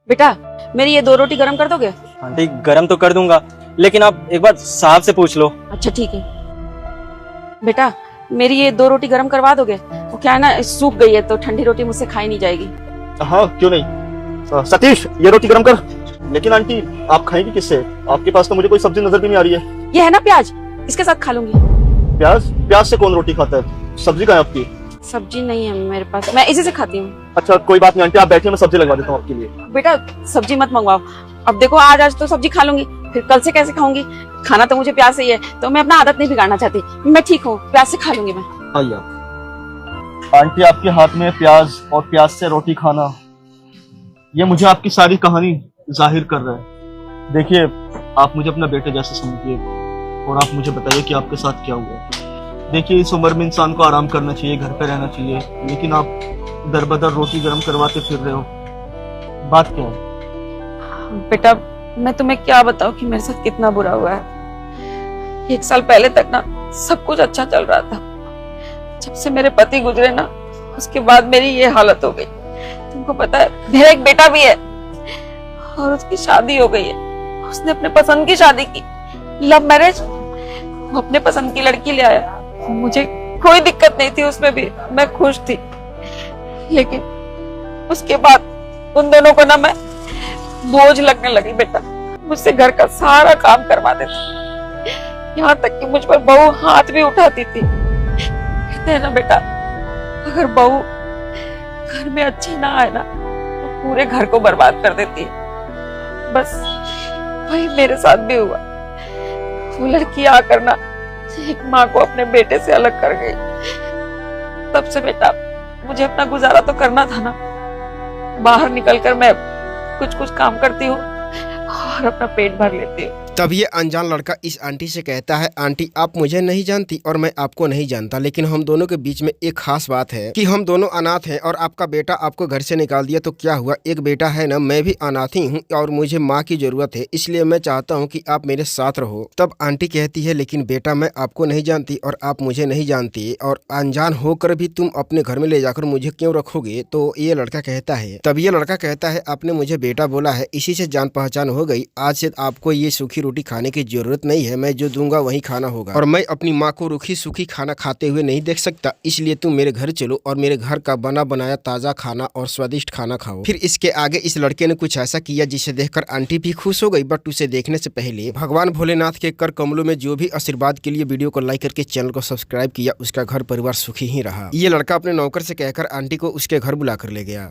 बेटा मेरी ये 2 रोटी गरम कर दोगे? आंटी गरम तो कर दूंगा, लेकिन आप एक बार साहब से पूछ लो। अच्छा ठीक है। बेटा मेरी ये 2 रोटी गरम करवा दोगे? वो क्या है ना, सूख गई है तो ठंडी रोटी मुझसे खाई नहीं जाएगी। हाँ क्यों नहीं। सतीश ये रोटी गरम कर। लेकिन आंटी आप खाएंगी किससे? आपके पास तो मुझे कोई सब्जी नजर भी नहीं आ रही है। ये है ना प्याज, इसके साथ खा लूंगी। प्याज? प्याज से कौन रोटी खाता है? सब्जी कहाँ है आपकी? सब्जी नहीं है मेरे पास, मैं इसी से खाती हूँ। अच्छा कोई बात नहीं आंटी, आप बैठिए मैं सब्जी लगवा देता हूँ आपके लिए। बेटा सब्जी मत मंगवाओ। अब देखो आज तो सब्जी खा लूंगी, फिर कल से कैसे खाऊंगी? खाना तो मुझे प्याज से ही है, तो मैं अपना आदत नहीं बिगाड़ना चाहती। मैं ठीक हूँ, प्याज से खा लूंगी मैं। आइए आंटी, आपके हाथ में प्याज और प्याज से रोटी खाना, ये मुझे आपकी सारी कहानी जाहिर कर रहा है। देखिए आप मुझे अपना बेटे जैसे समझिए और आप मुझे बताइए कि आपके साथ क्या हुआ। देखिए इस उम्र में इंसान को आराम करना चाहिए, घर पे रहना चाहिए, लेकिन आप दर बदर रोटी गर्म करवाते फिर रहे हो। बात क्या है? बेटा मैं तुम्हें क्या बताऊं कि मेरे साथ कितना बुरा हुआ है। 1 साल पहले तक ना सब कुछ अच्छा चल रहा था। जब से मेरे पति गुजरे ना, उसके बाद मेरी ये हालत हो गई। तुमको पता है मेरा एक बेटा भी है और उसकी शादी हो गई है। उसने अपने पसंद की शादी की, लव मैरिज। वो अपने पसंद की लड़की ले आया। मुझे कोई दिक्कत नहीं थी उसमें भी, मैं खुश थी। लेकिन उसके बाद उन दोनों को ना मैं बोझ लगने लगी। बेटा मुझसे घर का सारा काम करवा देती, यहाँ तक कि मुझ पर बहू हाथ भी उठाती थी। कहते हैं ना बेटा, अगर बहू घर में अच्छी ना आए ना तो पूरे घर को बर्बाद कर देती है। बस वही मेरे साथ भी हुआ। वो लड़की आकर ना एक माँ को अपने बेटे से अलग कर गई। तब से बेटा मुझे अपना गुजारा तो करना था ना। बाहर निकलकर मैं कुछ काम करती हूँ और अपना पेट भर लेती हूँ। तब ये अनजान लड़का इस आंटी से कहता है, आंटी आप मुझे नहीं जानती और मैं आपको नहीं जानता, लेकिन हम दोनों के बीच में एक खास बात है कि हम दोनों अनाथ हैं और आपका बेटा आपको घर से निकाल दिया तो क्या हुआ? एक बेटा है ना, मैं भी अनाथ ही हूँ और मुझे माँ की जरूरत है, इसलिए मैं चाहता हूँ कि आप मेरे साथ रहो। तब आंटी कहती है, लेकिन बेटा मैं आपको नहीं जानती और आप मुझे नहीं जानती और अनजान होकर भी तुम अपने घर में ले जाकर मुझे क्यों रखोगे? तो ये लड़का कहता है, तब ये लड़का कहता है, आपने मुझे बेटा बोला है, इसी से जान पहचान हो गई। आज से आपको ये सूखी रोटी खाने की जरूरत नहीं है, मैं जो दूंगा वही खाना होगा और मैं अपनी माँ को रूखी सूखी खाना खाते हुए नहीं देख सकता, इसलिए तुम मेरे घर चलो और मेरे घर का बना बनाया ताजा खाना और स्वादिष्ट खाना खाओ। फिर इसके आगे इस लड़के ने कुछ ऐसा किया जिसे देखकर आंटी भी खुश हो गई, बट उसे देखने से पहले भगवान भोलेनाथ के कर कमलों में जो भी आशीर्वाद के लिए वीडियो को लाइक करके चैनल को सब्सक्राइब किया, उसका घर परिवार सुखी ही रहा। ये लड़का अपने नौकर से कहकर आंटी को उसके घर बुला कर ले गया।